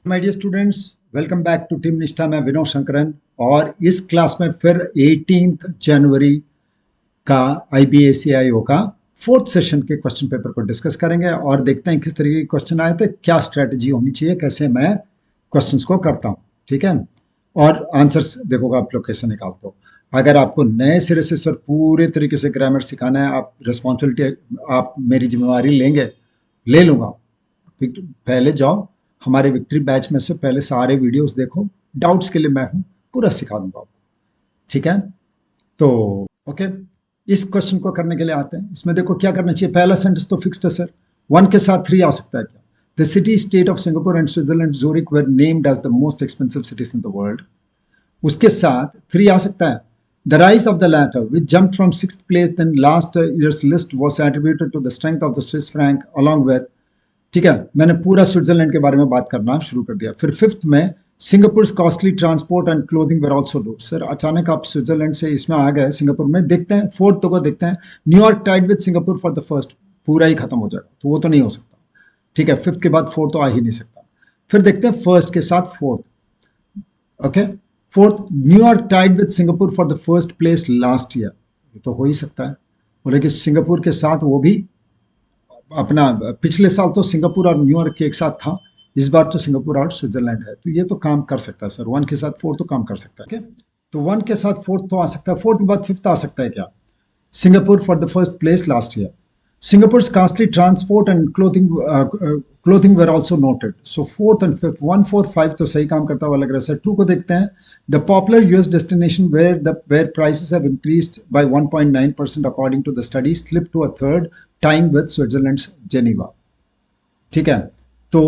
My dear students, welcome back to team Nishtha. मैं विनोद शंकरन और इस क्लास में फिर 18 जनवरी का IBACIO का फोर्थ सेशन के क्वेश्चन पेपर को डिस्कस करेंगे और देखते हैं किस तरीके के क्वेश्चन आए थे, क्या स्ट्रेटजी होनी चाहिए, कैसे मैं क्वेश्चंस को करता हूँ। ठीक है, और आंसर्स देखोगे आप लोग कैसे निकालते हो। अगर आपको नए सिरे से सर पूरे तरीके से ग्रामर सिखाना है, आप रिस्पॉन्सिबिलिटी, आप मेरी जिम्मेवारी लेंगे, ले लूंगा। पहले जाओ हमारे विक्ट्री बैच में से पहले सारे वीडियोस देखो, डाउट्स के लिए मैं हूं, पूरा सिखा दूंगा आपको। ठीक है, तो ओके, इस क्वेश्चन को करने के लिए आते हैं। इसमें देखो क्या करना चाहिए। पहला सेंटेंस तो फिक्स्ड है सर, वन के साथ थ्री आ सकता है क्या। The city state of Singapore and Switzerland Zurich were named as the most expensive cities in the world. उसके साथ थ्री आ सकता है। The rise of the latter, which jumped from sixth place in last year's list, was attributed to the strength of the Swiss franc along with। ठीक है, मैंने पूरा Switzerland के बारे में बात करना शुरू कर दिया। फिर फिफ्थ में Singapore costly transport and clothing were also low. Sir अचानक आप स्विट्जरलैंड से इसमें आ गए सिंगापुर में। देखते हैं फोर्थ तो को देखते हैं। New York tied with Singapore for the first, पूरा ही खत्म हो जाएगा, तो वो तो नहीं हो सकता। ठीक है, फिफ्थ के बाद फोर्थ तो आ ही नहीं सकता। फिर देखते हैं फर्स्ट के साथ fourth. Okay, fourth, New York tied with Singapore for the first place last year, ये तो हो ही सकता है। बोले कि सिंगापुर के साथ वो भी अपना, पिछले साल तो सिंगापुर और न्यूयॉर्क के एक साथ था, इस बार तो सिंगापुर और स्विट्जरलैंड है, तो ये तो काम कर सकता है सर। वन के साथ फोर्थ तो काम कर सकता है। तो वन के साथ फोर्थ तो आ सकता है। फोर्थ के बाद फिफ्थ आ सकता है क्या, Singapore for the first place last year. Singapore's costly transport and clothing were also noted. So fourth and fifth, 1, 4, 5 तो सही काम करता हुआ लग रहा है सर। 2 को देखते हैं। The popular US destination where prices have increased by 1.9% according to the study slipped to a third time with Switzerland's Geneva। ठीक है, तो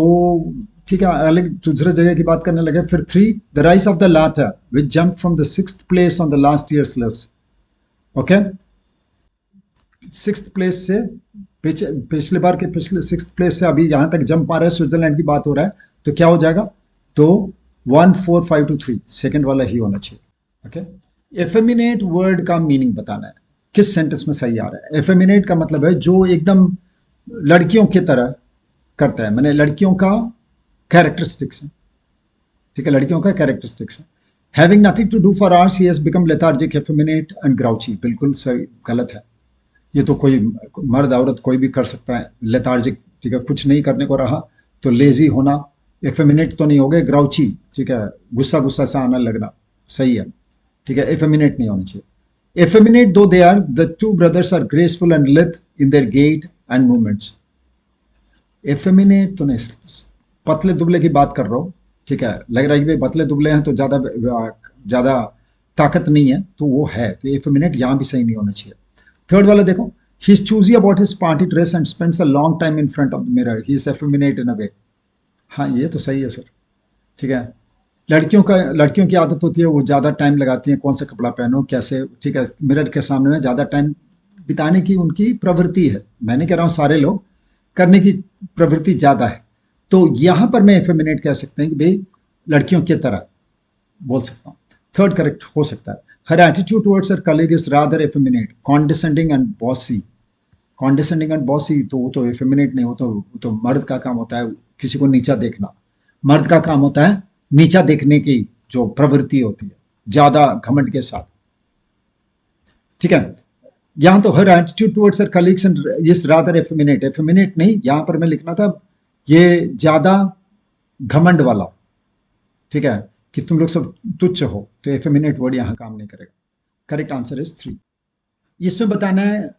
ठीक है, अलग दूसरे जगह की बात करने लगे। फिर 3, the rise of the latter which jumped from the 6th place on the last year's list। Okay, sixth place से पिछले बार के पिछले सिक्स्थ प्लेस से अभी यहां तक जंप आ रहा है, स्विट्जरलैंड की बात हो रहा है, तो क्या हो जाएगा, तो 1, 4, 5 2, 3 सेकेंड वाला ही होना चाहिए। ओके, एफेमिनेट वर्ड का मीनिंग बताना है, किस सेंटेंस में सही आ रहा है। एफेमिनेट का मतलब है जो एकदम लड़कियों की तरह करता है, मैंने लड़कियों का कैरेक्टरिस्टिक्स है। ठीक है, लड़कियों का कैरेक्टरिस्टिक्स है। Having nothing to do for hours he has become lethargic, effeminate and grouchy, बिल्कुल सही, गलत है। ये तो कोई मर्द औरत कोई भी कर सकता है, लेथार्जिक। ठीक है, कुछ नहीं करने को रहा तो लेजी होना। एफेमिनेट तो नहीं हो गए, ग्राउची। ठीक है, गुस्सा गुस्सा सा आना लगना, सही है। ठीक है, एफेमिनेट नहीं होना चाहिए। Effeminate though they are, the two brothers are graceful and lithe in their gait and movements. Effeminate तो नहीं, पतले दुबले की बात कर रहा हूँ। ठीक है, लग रहा है कि पतले दुबले हैं तो ज्यादा ताकत नहीं है, तो वो है, तो एफेमिनेट यहां भी सही नहीं होना चाहिए। थर्ड वाला देखो, he is choosy about his party dress and spends a long time in front of the mirror, he is effeminate in a way. हाँ, ये तो सही है सर। ठीक है, लड़कियों की आदत होती है, वो ज़्यादा टाइम लगाती हैं, कौन सा कपड़ा पहनो कैसे। ठीक है, मिरर के सामने में ज़्यादा टाइम बिताने की उनकी प्रवृत्ति है। मैं नहीं कह रहा हूँ सारे लोग, करने की प्रवृत्ति ज़्यादा है, तो यहाँ पर मैं एफेमिनेट कह सकते हैं कि भाई लड़कियों की तरह बोल सकता हूँ। थर्ड करेक्ट हो सकता है। Her attitude towards her colleague is rather effeminate, condescending and bossy. Condescending and bossy तो वो तो एफेमिनेट नहीं, वो तो मर्द का काम होता है किसी को नीचा देखना। मर्द का काम होता है नीचा देखने की जो प्रवृत्ति होती है, ज्यादा घमंड के साथ। ठीक है, यहां तो her attitude towards her colleagues and is rather effeminate, effeminate नहीं, यहां पर मैं लिखना था ये ज्यादा घमंड वाला। ठीक है, कि तुम लोग सब तुच्छ हो, तो एफेमिनेट वर्ड यहां काम नहीं करेगा। Correct answer is 3। इसमें बताना है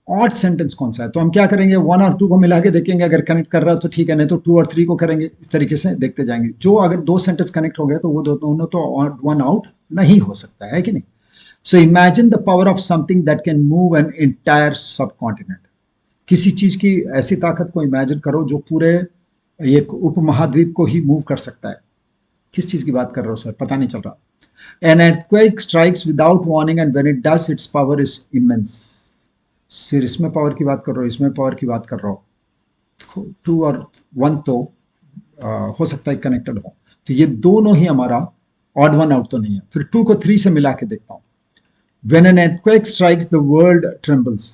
ऑड सेंटेंस कौन सा है, तो हम क्या करेंगे, 1 और 2 को मिला के देखेंगे, अगर कनेक्ट कर रहा है तो ठीक है, नहीं तो 2 और 3 को करेंगे। इस तरीके से देखते जाएंगे, जो अगर 2 सेंटेंस कनेक्ट हो गए तो वो दोनों तो ऑड 1 आउट नहीं हो सकता है कि नहीं। So imagine the power of something that can move an entire सब कॉन्टिनेंट। किसी चीज की ऐसी ताकत को इमेजिन करो जो पूरे एक उपमहाद्वीप को ही मूव कर सकता है। किस चीज की बात कर रहे हो सर, पता नहीं चल रहा। An earthquake strikes without warning and when it does its power is immense। सिर इसमें पावर की बात कर रहा हूँ, इसमें पावर की बात कर रहा हूँ। 2 और 1 तो हो सकता है कनेक्टेड हो, तो ये दोनों ही हमारा ऑड 1 आउट तो नहीं है। फिर 2 को 3 से मिला के देखता हूँ। When an earthquake strikes the world trembles,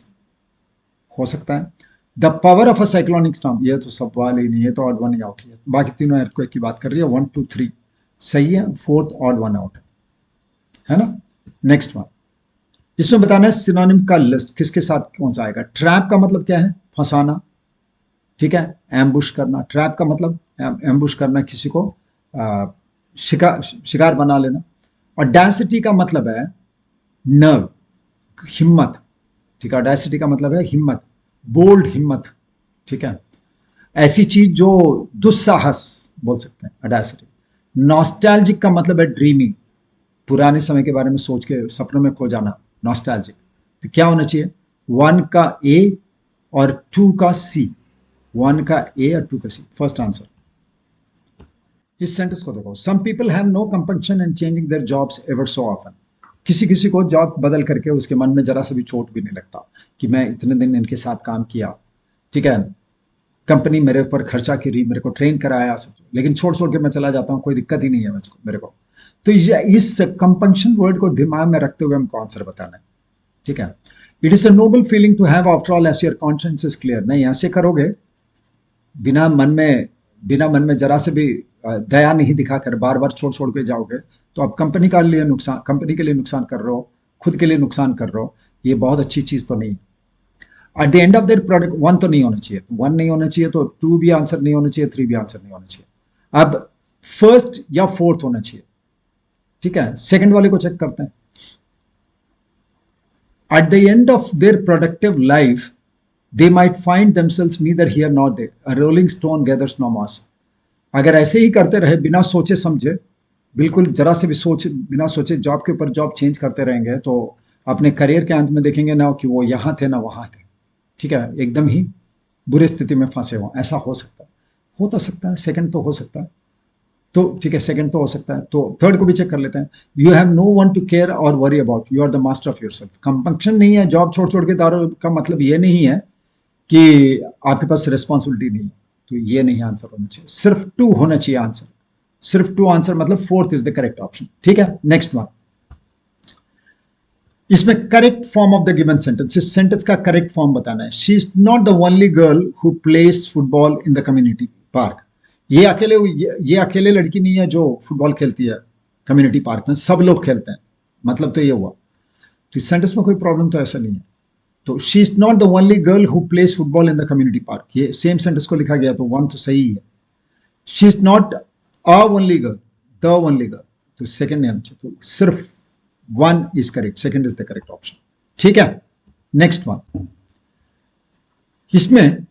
हो सकता है। The power of a cyclonic storm, ये तो सवाल ही नहीं, ये तो ऑड वन ही आउट ही है, बाकी तीनों अर्थक्वेक की बात कर रही है, 1 2 3 सही है, फोर्थ ऑड वन आउट है ना। नेक्स्ट वन, इसमें बताना है सिनोनिम का लिस्ट किसके साथ कौन सा आएगा। ट्रैप का मतलब क्या है, फंसाना, ठीक है। एम्बुश करना, ट्रैप का मतलब एम्बुश करना, किसी को शिकार बना लेना। ऑडेसिटी का मतलब है नर्व, हिम्मत, ठीक है। ऑडेसिटी का मतलब है हिम्मत, बोल्ड हिम्मत, ठीक है। ऐसी चीज जो दुस्साहस बोल सकते हैं, ऑडेसिटी। नॉस्टैल्जिक का मतलब है ड्रीमिंग, पुराने समय के बारे में सोच के सपनों में खो जाना, नॉस्टैल्जिक। तो क्या होना चाहिए, 1 का ए और 2 का सी, 1 का ए और 2 का सी, फर्स्ट आंसर। इस सेंटेंस को देखो, some people have no compunction in changing their jobs ever so often. किसी किसी को जॉब बदल करके उसके मन में जरा सा भी चोट भी नहीं लगता कि मैं इतने दिन इनके साथ काम किया, ठीक है, कंपनी मेरे ऊपर खर्चा करी, मेरे को ट्रेन कराया सब, लेकिन छोड़ छोड़ के मैं चला जाता हूँ, कोई दिक्कत ही नहीं है मुझको, मेरे को। तो इस कंपंक्शन वर्ड को दिमाग में रखते हुए हमको आंसर बताना है, ठीक है। It is a noble feeling to have after all as your conscience is clear. नहीं, ऐसे करोगे बिना मन में जरा से भी दया नहीं दिखाकर बार बार छोड़ छोड़ के जाओगे, तो आप कंपनी का लिए नुकसान, कंपनी के लिए नुकसान कर रहे हो, खुद के लिए नुकसान कर रहे हो, ये बहुत अच्छी चीज तो नहीं है। Eight the end of their product 1 तो नहीं होना चाहिए, 1 नहीं होना चाहिए, तो 2 भी आंसर नहीं होना चाहिए, 3 भी आंसर नहीं होना चाहिए। अब फर्स्ट या फोर्थ होना चाहिए, ठीक है। सेकंड वाले को चेक करते हैं। At the end of their productive life they might find themselves neither here nor there, a rolling stone gathers no moss. अगर ऐसे ही करते रहे बिना सोचे समझे, बिल्कुल जरा से भी सोच बिना सोचे जॉब के ऊपर जॉब चेंज करते रहेंगे, तो अपने करियर के अंत में देखेंगे ना कि वो यहाँ थे ना वहाँ थे, ठीक है, एकदम ही बुरी स्थिति में फंसे हो। ऐसा हो सकता है, हो तो सकता है, सेकंड तो हो सकता है, तो ठीक है, सेकंड तो हो सकता है, तो थर्ड को भी चेक कर लेते हैं। You have no one to care or worry about, you are the master of yourself. Compunction नहीं है, जॉब छोड़ छोड़ के दारू का मतलब ये नहीं है कि आपके पास रिस्पॉन्सिबिलिटी नहीं है, तो ये नहीं आंसर होना चाहिए, सिर्फ 2 होना चाहिए आंसर, सिर्फ 2 आंसर, मतलब fourth is the correct option, ठीक है। नेक्स्ट वन, इसमें correct form of the given sentence, इस सेंटेंस का करेक्ट फॉर्म बताना है। She is not the only girl who plays football in the community park. ये अकेले लड़की नहीं है जो फुटबॉल खेलती है कम्युनिटी पार्क में, सब लोग खेलते हैं, मतलब तो ये हुआ। तो इस सेंटेंस में कोई प्रॉब्लम तो ऐसा नहीं है। तो she is not the only girl who plays football in the community park, ये सेम सेंटेंस को लिखा गया, तो 1 तो सही है। She is not a only girl, the only girl, तो सेकंड नहीं आना चाहिए, तो सिर्फ 1 is correct, second is the correct option, ठीक है। नेक्स्ट वन, इसमें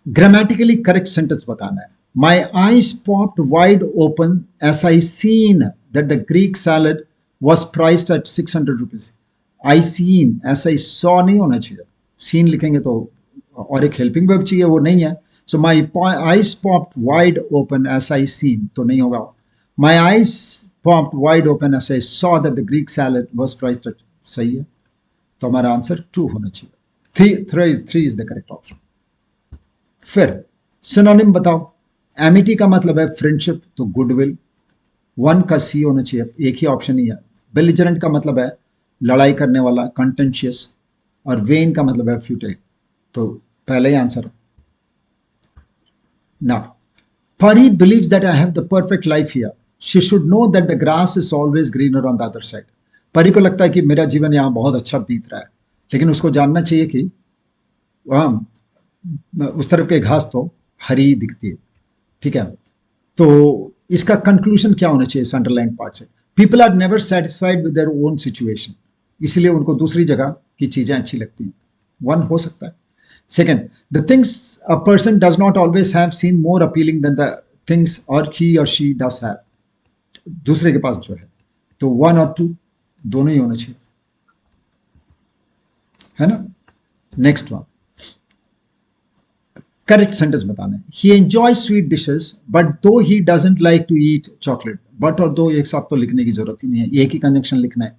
ग्रामेटिकली करेक्ट सेंटेंस बताना है। माई eyes popped wide open as I seen that the Greek salad was priced eight 600 rupees. I seen, ऐसा ही सॉ नहीं होना चाहिए, scene लिखेंगे तो, और एक हेल्पिंग वर्ब चाहिए, वो नहीं है। So my eyes popped wide open as I seen तो नहीं होगा। My eyes popped wide open as I saw that the Greek salad was priced at, सही है, तो हमारा आंसर 2 होना चाहिए। 3 इज द करेक्ट ऑप्शन। फिर सिनोनिम बताओ। एमिटी का मतलब है फ्रेंडशिप, तो गुडविल, 1 का सी होना चाहिए, एक ही ऑप्शन ही है। बेलिजरेंट का मतलब है लड़ाई करने वाला, कंटेंशियस, और वेन का मतलब है फ्यूटाइल, तो पहले ही आंसर। ना, Pari believes that I have the perfect life here. She should know that the grass is always greener on the other side. परी को लगता है कि मेरा जीवन यहाँ बहुत अच्छा बीत रहा है, लेकिन उसको जानना चाहिए कि वहाँ उस तरफ के घास तो हरी दिखती है, ठीक है। तो इसका कंक्लूजन क्या होना चाहिए इस अंडरलाइन पार्ट से, people are never satisfied with their own situation, इसलिए उनको दूसरी जगह की चीजें अच्छी लगती हैं, 1 हो सकता है। Second, the things a person does not always have seem more appealing than the things or he or she does have. दूसरे के पास जो है, तो 1 और 2 दोनों ही होने चाहिए, है ना। नेक्स्ट वन, करेक्ट सेंटेंस बताना है। He enjoys sweet dishes, but though he doesn't like to eat chocolate. But और दो एक साथ तो लिखने की जरूरत ही नहीं है, एक ही कंजंक्शन लिखना है।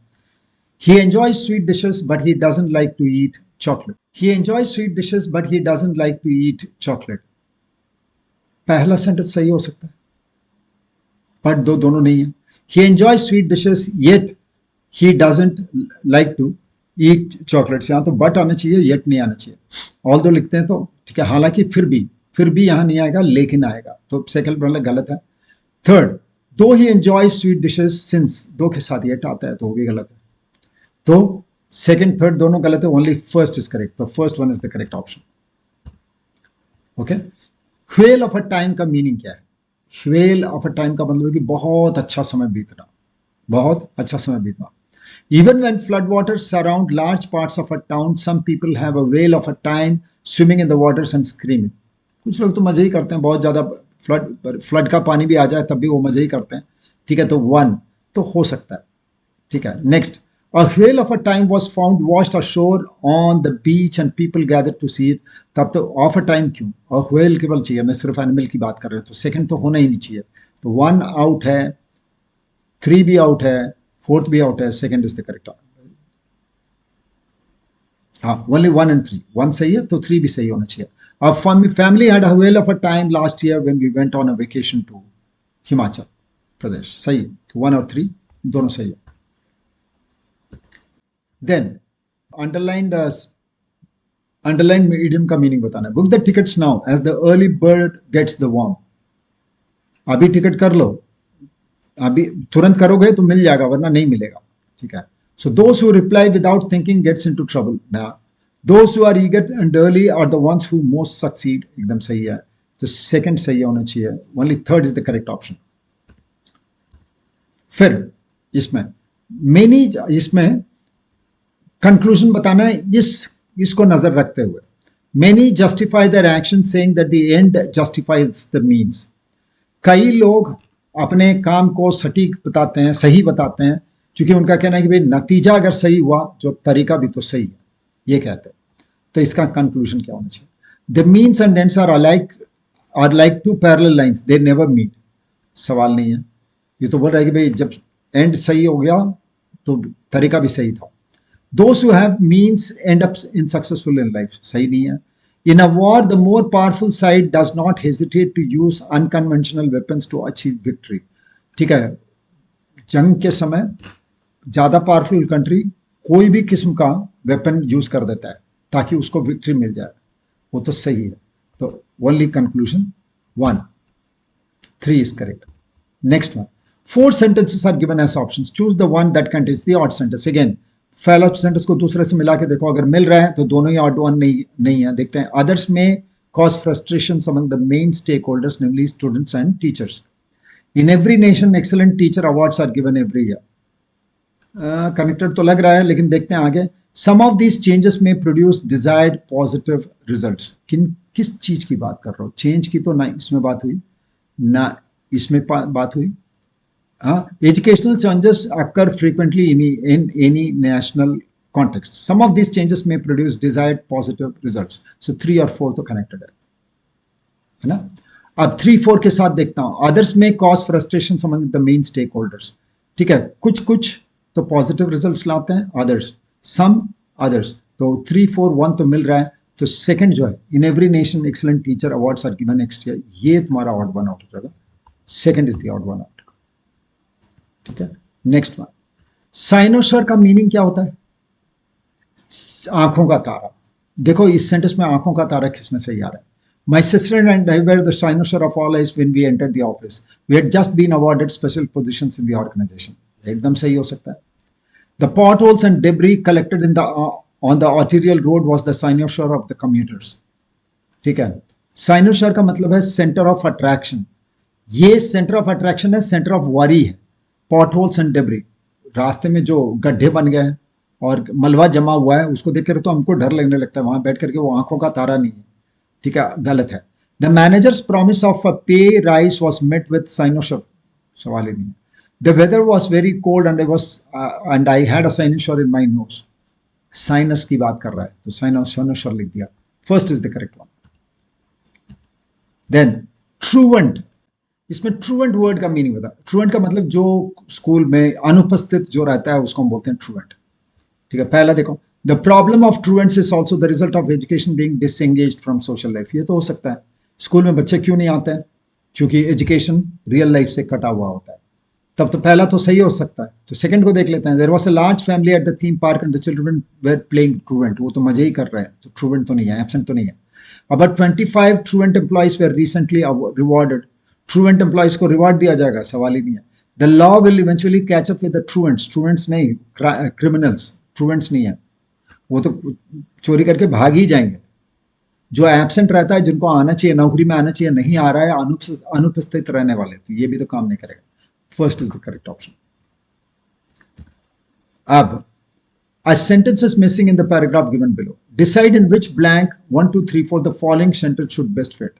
He enjoys sweet dishes, but he doesn't like to eat chocolate. He enjoys sweet dishes, but he doesn't like to eat chocolate. पहला सेंटेंस सही हो सकता है, बट दोनों नहीं है। He enjoys sweet dishes, yet he doesn't like to eat chocolates, यहाँ तो बट आना चाहिए, येट नहीं आना चाहिए। ऑल दो लिखते हैं तो ठीक है, हालांकि फिर भी यहाँ नहीं आएगा, लेकिन आएगा, तो सेकंड वाला गलत है। थर्ड, दो ही एंजॉय स्वीट डिशेस सिंस, दो के साथ येट आता है तो वो भी गलत है। तो सेकंड थर्ड दोनों गलत है, ओनली फर्स्ट इज करेक्ट, तो first one is the correct option. Okay, whale of a time का मीनिंग क्या है? व्हेल ऑफ अ टाइम का मतलब है कि बहुत अच्छा समय बीतना, बहुत अच्छा समय बीतना। Even when floodwaters surround large parts of a town, some people have a whale of a time swimming in the waters and screaming. कुछ लोग तो मजे ही करते हैं, बहुत ज्यादा फ्लड का पानी भी आ जाए तब भी वो मजे ही करते हैं। ठीक है, तो वन तो हो सकता है। ठीक है, next, a whale of a time was found washed ashore on the beach and people gathered to see it. तब तो ऑफ अ टाइम क्यों, और whale केवल चाहिए, मैं सिर्फ एनिमल की बात कर रहा हूं, तो सेकंड तो होना ही नहीं चाहिए। तो वन आउट है, थ्री भी आउट है, फोर्थ भी आउट है, सेकंड इज द करेक्ट। हाँ, only one and three, one सही है तो थ्री भी सही होना चाहिए। Our family had a whale of a time last year when we went on a vacation to Himachal Pradesh, सही है, तो वन और थ्री दोनों सही है। देन अंडरलाइंड अंडरलाइन मीडियम का मीनिंग बताना है। Book the tickets now as the early bird gets the worm. अभी टिकट कर लो, अभी तुरंत करोगे तो मिल जाएगा, वरना नहीं मिलेगा। ठीक है, so those who reply without thinking gets into trouble. Those who are eager and early are the ones who most succeed, एकदम सही है, तो सेकंड सही होना चाहिए, only third is the correct option. फिर इसमें मेनी, इसमें कंक्लूजन बताना है, इसको नजर रखते हुए। Many justify their action saying that the end justifies the means. कई लोग अपने काम को सटीक बताते हैं, सही बताते हैं, क्योंकि उनका कहना है कि भाई नतीजा अगर सही हुआ जो तरीका भी तो सही है, ये कहते हैं। तो इसका कंक्लूजन क्या होना चाहिए? The means and ends are like two parallel lines, they never meet. सवाल नहीं है, ये तो बोल रहा है कि भाई जब एंड सही हो गया तो तरीका भी सही था। Those who have means end up in successful in life, सही नहीं है। In a war, the more powerful side does not hesitate to use unconventional weapons to achieve victory. ठीक है, जंग के समय ज्यादा पावरफुल कंट्री कोई भी किस्म का वेपन यूज कर देता है ताकि उसको विक्ट्री मिल जाए, वो तो सही है। तो only conclusion one, three is correct. Next one, four sentences are given as options, choose the one that contains the odd sentence. Again पहला सेंटेंस को दूसरे से मिला के देखो, अगर मिल रहा है तो दोनों ही ऑड वन नहीं है। देखते हैं, अदर्स में cause frustrations among the main stakeholders, namely students and teachers. In every nation, excellent teacher awards are given every year. Connected तो लग रहा है, लेकिन देखते हैं आगे। Some of these changes may produce desired positive results. किस चीज की बात कर रहा हूँ? चेंज की तो ना इसमें बात हुई, ना इसमें बात हुई। Educational changes occur frequently in any national context. Some of these changes may produce desired positive results. So 3 और 4 तो connected है ना। अब 3 4 के साथ देखता हूं, others may cause frustrations among the main stakeholders. ठीक है, कुछ तो पॉजिटिव रिजल्ट्स लाते हैं, others, some others, तो 3 4 1 तो मिल रहा है। तो सेकंड जो है, in every nation excellent teacher awards are given next year, ये तुम्हारा ऑड वन आउट हो जाएगा, second is the odd one out. ठीक है, नेक्स्ट वन, साइनोसर का मीनिंग क्या होता है? आंखों का तारा। देखो इस सेंटेंस में आंखों का तारा किसमें सही आ रहा है? My sister and I were the cynosure of all eyes when we entered the office. We had just been awarded special positions in the organization. एकदम सही हो सकता है। The potholes and debris collected on the arterial road was the cynosure of the commuters. ठीक है, साइनोसर का मतलब है सेंटर ऑफ अट्रैक्शन। ये सेंटर ऑफ अट्रैक्शन है, सेंटर ऑफ वरी है। पॉटहोल्स एंड डेब्री, रास्ते में जो गड्ढे बन गए और मलबा जमा हुआ है, उसको देख कर तो हमको डर लगने लगता है, वहां बैठ करके वो आंखों का तारा नहीं है। ठीक है, गलत है। The manager's promise of a pay rise was met with cynosure, सवाल ही नहीं है। The weather was very cold and I had a cynosure in my nose, sinus की बात कर रहा है तो साइनोसर लिख दिया, first is the correct one. Then truant, इसमें ट्रूवेंट वर्ड का मीनिंग बता। ट्रूवेंट का मतलब जो स्कूल में अनुपस्थित जो रहता है उसको हम बोलते हैं ट्रूवेंट। ठीक है, पहला देखो, the problem of truants is also the result of education being disengaged from social life. ये तो हो सकता है, स्कूल में बच्चे क्यों नहीं आते हैं? क्योंकि एजुकेशन रियल लाइफ से कटा हुआ होता है। तब तो पहला तो सही हो सकता है, तो सेकंड को देख लेते हैं। There was a large family at the theme park and the children were playing truant, वो तो मजे ही कर रहे हैं, तो ट्रूवेंट तो नहीं है, एब्सेंट तो नहीं है। About 25 truant employees were recently rewarded, truant employees को रिवॉर्ड दिया जाएगा, सवाल ही नहीं है। The law will eventually catch up with the truants, truants नहीं, क्रिमिनल्स, ट्रूवेंट्स नहीं है, वो तो चोरी करके भाग ही जाएंगे। जो एब्सेंट रहता है, जिनको आना चाहिए, नौकरी में आना चाहिए, नहीं आ रहा है, अनुपस्थित रहने वाले, तो ये भी तो काम नहीं करेगा। First is the correct option. अब a sentence is missing in the paragraph given below. Decide in which blank 1, 2, 3, 4 the following sentence should best fit.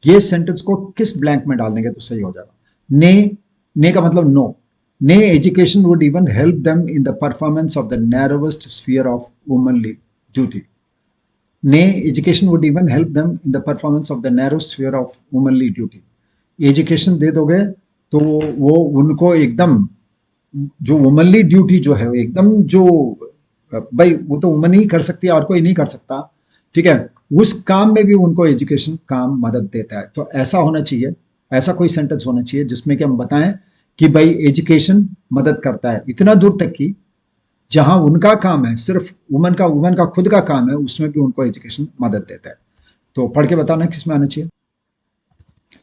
ये सेंटेंस को किस ब्लैंक में डाल देंगे तो सही हो जाएगा। ने का मतलब no, nay education would even help them in the performance of the narrowest sphere of womanly duty. Nay education would even help them in the performance of the narrow sphere of womanly duty. Education दे दोगे तो वो उनको एकदम जो womanly duty जो है एकदम, जो भाई वो तो वुमन ही कर सकती है और कोई नहीं कर सकता, ठीक है, उस काम में भी उनको एजुकेशन काम मदद देता है। तो ऐसा होना चाहिए, ऐसा कोई सेंटेंस होना चाहिए जिसमें कि हम बताएं कि भाई एजुकेशन मदद करता है, इतना दूर तक कि जहां उनका काम है, सिर्फ वुमन का खुद का काम है, उसमें भी उनको एजुकेशन मदद देता है। तो पढ़ के बताना किस में आना चाहिए,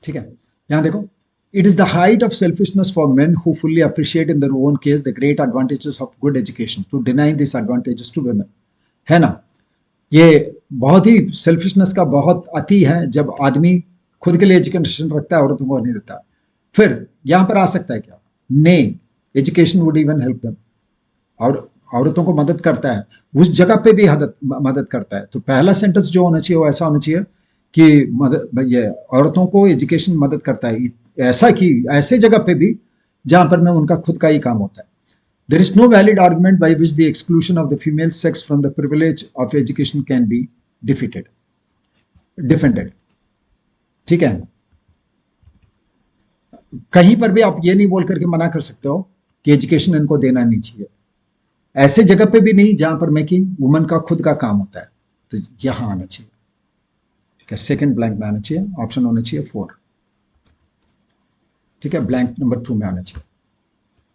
ठीक है। यहां देखो, it is the height of selfishness for men who fully appreciate in their own case the great advantages of good education to deny these advantages to women, है ना। ये बहुत ही सेल्फिशनेस का बहुत अति है जब आदमी खुद के लिए एजुकेशन रखता है, औरतों को नहीं देता। फिर यहां पर आ सकता है क्या, ने education would even help them, और औरतों को मदद करता है, उस जगह पे भी मदद करता है। तो पहला सेंटेंस जो होना चाहिए वो ऐसा होना चाहिए कि ये औरतों को एजुकेशन मदद करता है, ऐसा कि ऐसे जगह पे भी जहां पर में उनका खुद का ही काम होता है। There is no valid argument by which the exclusion of the female sex from the privilege of education can be defended, ठीक है। कहीं पर भी आप ये नहीं बोल करके मना कर सकते हो कि एजुकेशन इनको देना नहीं चाहिए, ऐसे जगह पे भी नहीं जहां पर मैं कि वुमन का खुद का काम होता है, तो यहां आना चाहिए, ठीक है। सेकंड ब्लैंक में आना चाहिए, ऑप्शन होना चाहिए 4, ठीक है, ब्लैंक नंबर 2 में आना चाहिए।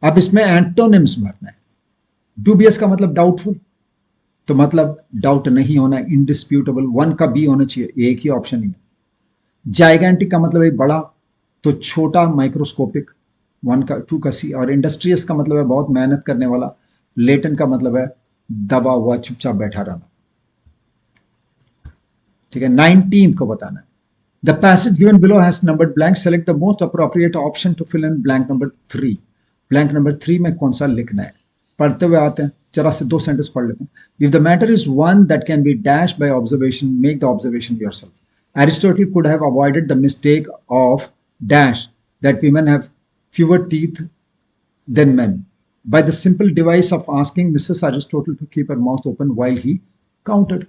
अब इसमें एंटोनिम्स भरना है। डूबियस का मतलब डाउटफुल, तो मतलब डाउट नहीं होना, इंडिस्प्यूटेबल, 1 का बी होना चाहिए, एक ही ऑप्शन ही है। जाइगेंटिक का मतलब है बड़ा, तो छोटा, माइक्रोस्कोपिक, 1 का 2 का सी। और इंडस्ट्रियस का मतलब है बहुत मेहनत करने वाला, लेटेंट का मतलब है दबा हुआ, चुपचाप बैठा रहना, ठीक है। 19 को बताना है। The passage given below has numbered blanks. Select the most appropriate option to fill in blank number 3. Blank number 3 में कौन सा लिखना है, पढ़ते हुए आते हैं, जरा से 2 सेंटेंस पढ़ लेते हैं। If the matter is one that can be dashed by observation, make the observation yourself. Aristotle could have avoided the mistake of dash that women have fewer teeth than men by the simple device of asking Mrs. Aristotle to keep her mouth open while he counted,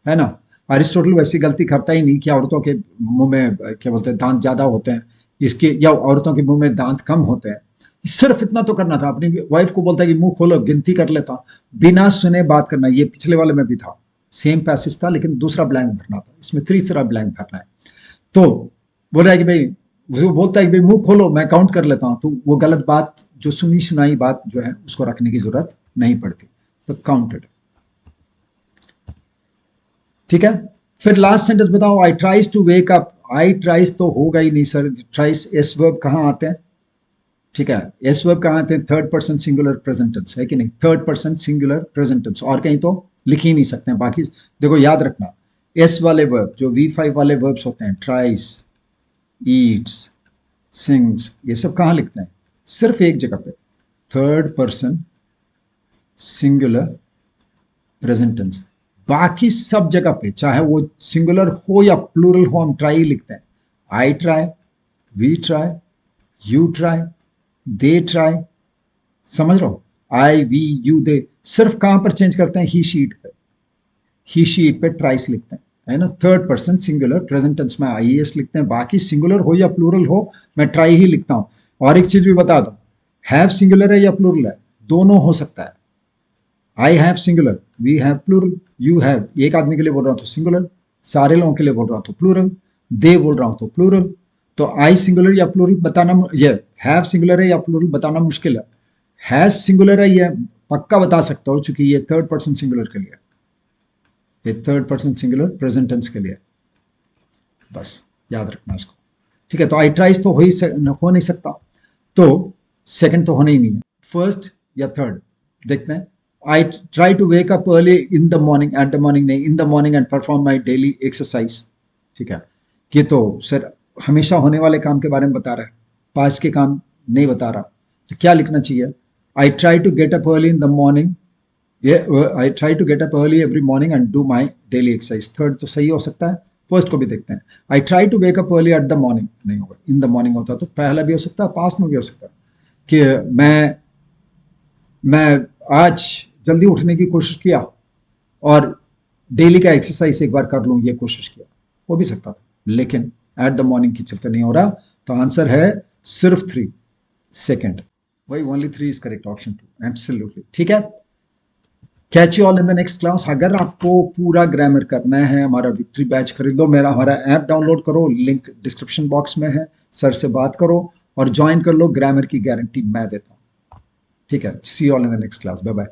है ना। Aristotle वैसी गलती करता ही नहीं कि औरतों के मुंह में क्या बोलते हैं दांत ज्यादा होते हैं इसके, या औरतों के मुंह में दांत कम होते हैं। सिर्फ इतना तो करना था, अपनी वाइफ को बोलता है कि मुंह खोलो, गिनती कर लेता, बिना सुने बात करना। ये पिछले वाले में भी था, सेम पैसेज था, लेकिन दूसरा ब्लैंक भरना था, इसमें तीसरा ब्लैंक भरना है। तो बोल रहा है कि भाई, वो बोलता है कि भाई मुंह खोलो, मैं काउंट कर लेता हूं, तो वो गलत बात, जो सुनी सुनाई बात जो है उसको रखने की जरूरत नहीं पड़ती, तो काउंटेड, ठीक है। फिर लास्ट सेंटेंस बताओ, I tries to wake up. I tries तो होगा ही नहीं सर, ट्राइज एस वर्ब कहां आते हैं, ठीक है, एस वर्ब कहां आते हैं, third person singular present tense है कि नहीं, third person singular present tense, और कहीं तो लिख ही नहीं सकते हैं। बाकी देखो याद रखना, एस वाले वर्ब जो V5 वाले वर्ब्स होते हैं, ट्राइज, ईट्स, सिंग्स, ये सब कहां लिखते हैं, सिर्फ एक जगह पे, third person singular present tense. बाकी सब जगह पे चाहे वो सिंगुलर हो या प्लूरल हो, हम ट्राई लिखते हैं। I try, we try, you try, they try, समझ रहे हो, आई वी यू दे, सिर्फ कहां पर चेंज करते हैं, ही शीट पे, ही शीट पे ट्राइस लिखते हैं, है ना। Third person singular present tense में आईएस लिखते हैं, बाकी सिंगुलर हो या प्लूरल हो मैं ट्राई ही लिखता हूं। और एक चीज भी बता दो, हैव सिंगुलर है या प्लूरल है, दोनों हो सकता है। I have singular, we have plural, you have एक आदमी के लिए बोल रहा हूं तो सिंगुलर, सारे लोगों के लिए बोल रहा हूं तो प्लूरल, दे बोल रहा हूं तो प्लूरल, तो आई सिंगुलर या प्लूरल बताना, ये हैव सिंगुलर है या प्लूरल बताना मुश्किल है। हैज सिंगुलर है ये पक्का बता सकता हूं, क्योंकि ये थर्ड पर्सन सिंगुलर के लिए, ये third person singular present tense के लिए, बस याद रखना इसको। ठीक है, तो आई ट्राइज तो हो नहीं सकता, तो सेकंड तो होना ही नहीं है, फर्स्ट या थर्ड देखते हैं। I try to wake up early in the morning, at the morning नहीं, in the morning and perform my daily exercise. ठीक है, ये तो सर हमेशा होने वाले काम के बारे में बता रहा है, पास्ट के काम नहीं बता रहा, तो क्या लिखना चाहिए? I try to get up early in the morning, ये I try to get up early every morning and do my daily exercise, third तो सही हो सकता है। फर्स्ट को भी देखते हैं, I try to wake up early at the morning नहीं होगा, इन द मॉर्निंग होता तो पहला भी हो सकता है, पास्ट में भी हो सकता है कि मैं आज जल्दी उठने की कोशिश किया और डेली का एक्सरसाइज एक बार कर लूं, ये कोशिश किया, हो भी सकता था, लेकिन एट द मॉर्निंग की चलते नहीं हो रहा, तो आंसर है सिर्फ 3, सेकंड, वही only 3 is correct, option 2 absolutely. ठीक है, catch you all in the next class. अगर आपको पूरा ग्रामर करना है, हमारा विक्ट्री बैच खरीद लो, हमारा ऐप डाउनलोड करो, लिंक डिस्क्रिप्शन बॉक्स में है, सर से बात करो और ज्वाइन कर लो, ग्रामर की गारंटी मैं देता हूँ। ठीक है, see you all in the next class, bye bye.